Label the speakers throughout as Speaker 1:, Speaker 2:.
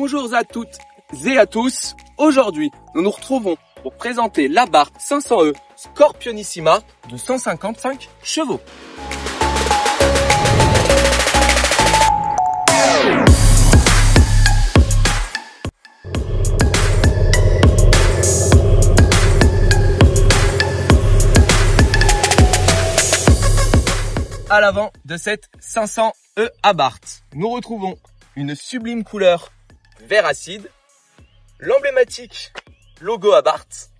Speaker 1: Bonjour à toutes et à tous. Aujourd'hui, nous nous retrouvons pour présenter l'Abarth 500e Scorpionissima de 155 chevaux. À l'avant de cette 500e Abarth, nous retrouvons une sublime couleur vert acide, l'emblématique logo Abarth,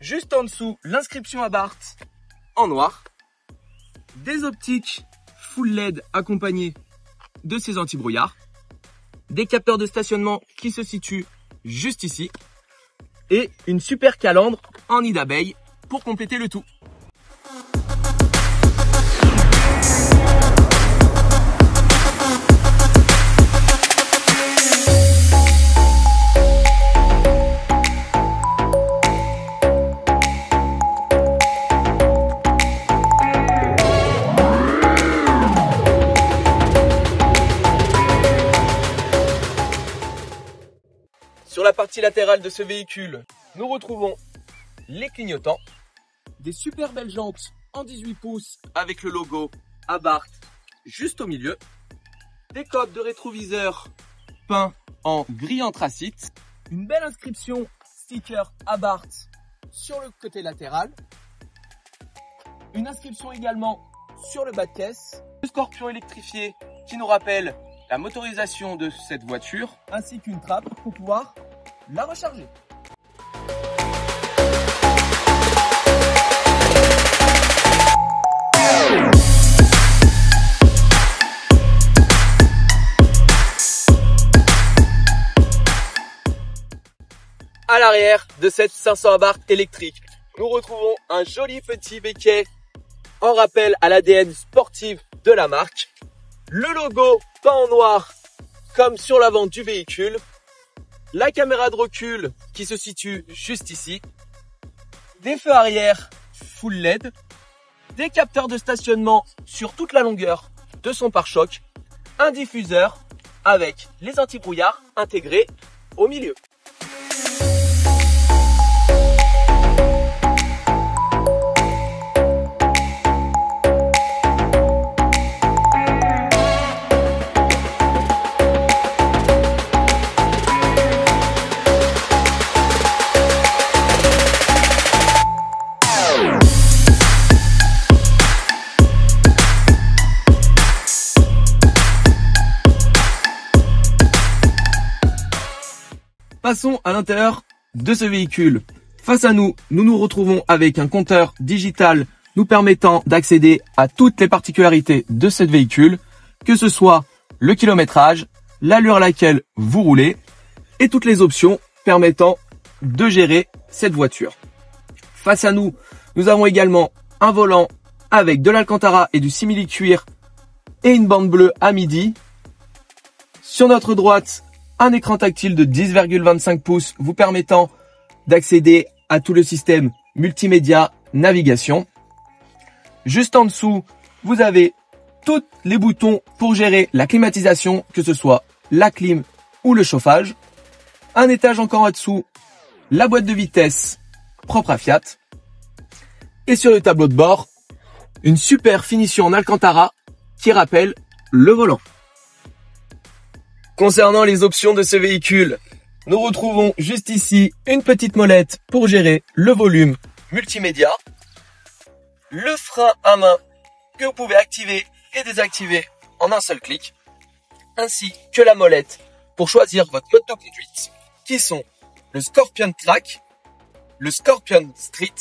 Speaker 1: juste en dessous l'inscription Abarth en noir, des optiques full LED accompagnées de ces anti-brouillards, des capteurs de stationnement qui se situent juste ici et une super calandre en nid d'abeille pour compléter le tout. Sur la partie latérale de ce véhicule, nous retrouvons les clignotants, des super belles jantes en 18 pouces avec le logo Abarth juste au milieu, des coques de rétroviseur peints en gris anthracite, une belle inscription sticker Abarth sur le côté latéral, une inscription également sur le bas de caisse, le Scorpion électrifié qui nous rappelle la motorisation de cette voiture, ainsi qu'une trappe pour pouvoir la recharger. À l'arrière de cette 500 Abarth électrique, nous retrouvons un joli petit béquet en rappel à l'ADN sportif de la marque. Le logo peint en noir comme sur l'avant du véhicule. La caméra de recul qui se situe juste ici. Des feux arrière full LED. Des capteurs de stationnement sur toute la longueur de son pare-choc. Un diffuseur avec les anti-brouillards intégrés au milieu. Passons à l'intérieur de ce véhicule. Face à nous, nous nous retrouvons avec un compteur digital nous permettant d'accéder à toutes les particularités de ce véhicule, que ce soit le kilométrage, l'allure à laquelle vous roulez et toutes les options permettant de gérer cette voiture. Face à nous, nous avons également un volant avec de l'Alcantara et du simili-cuir et une bande bleue à midi. Sur notre droite, un écran tactile de 10,25 pouces vous permettant d'accéder à tout le système multimédia navigation. Juste en dessous, vous avez tous les boutons pour gérer la climatisation, que ce soit la clim ou le chauffage. Un étage encore en dessous, la boîte de vitesse propre à Fiat. Et sur le tableau de bord, une super finition en Alcantara qui rappelle le volant. Concernant les options de ce véhicule, nous retrouvons juste ici une petite molette pour gérer le volume multimédia, le frein à main que vous pouvez activer et désactiver en un seul clic, ainsi que la molette pour choisir votre mode de conduite, qui sont le Scorpion Track, le Scorpion Street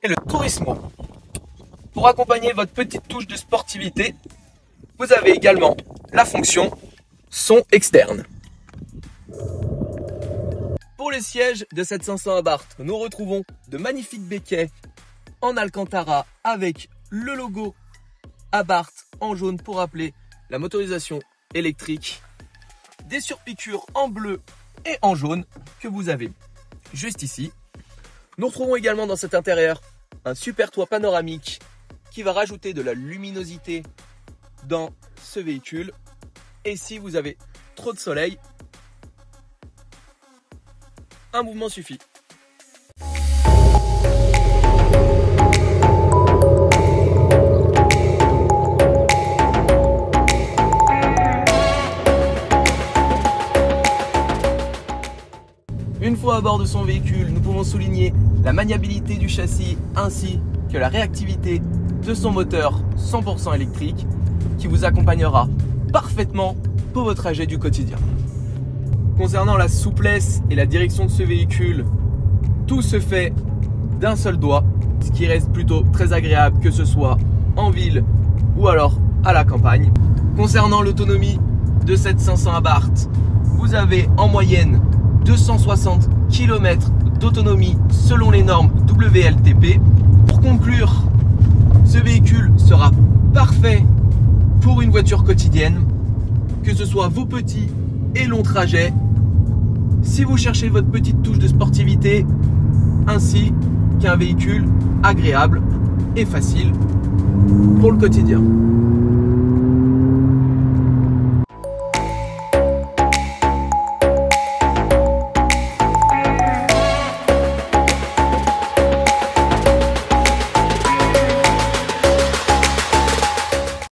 Speaker 1: et le Turismo. Pour accompagner votre petite touche de sportivité, vous avez également la fonction son externe. Pour les sièges de cette 500 Abarth, nous retrouvons de magnifiques béquets en Alcantara avec le logo Abarth en jaune pour rappeler la motorisation électrique, des surpiqûres en bleu et en jaune que vous avez juste ici. Nous retrouvons également dans cet intérieur un super toit panoramique qui va rajouter de la luminosité dans ce véhicule. Et si vous avez trop de soleil, un mouvement suffit. Une fois à bord de son véhicule, nous pouvons souligner la maniabilité du châssis ainsi que la réactivité de son moteur 100% électrique qui vous accompagnera parfaitement pour vos trajets du quotidien. Concernant la souplesse et la direction de ce véhicule, tout se fait d'un seul doigt, ce qui reste plutôt très agréable que ce soit en ville ou alors à la campagne. Concernant l'autonomie de cette 500 Abarth, vous avez en moyenne 260 km d'autonomie selon les normes WLTP. Pour conclure, ce véhicule sera parfait pour une voiture quotidienne, que ce soit vos petits et longs trajets, si vous cherchez votre petite touche de sportivité, ainsi qu'un véhicule agréable et facile pour le quotidien.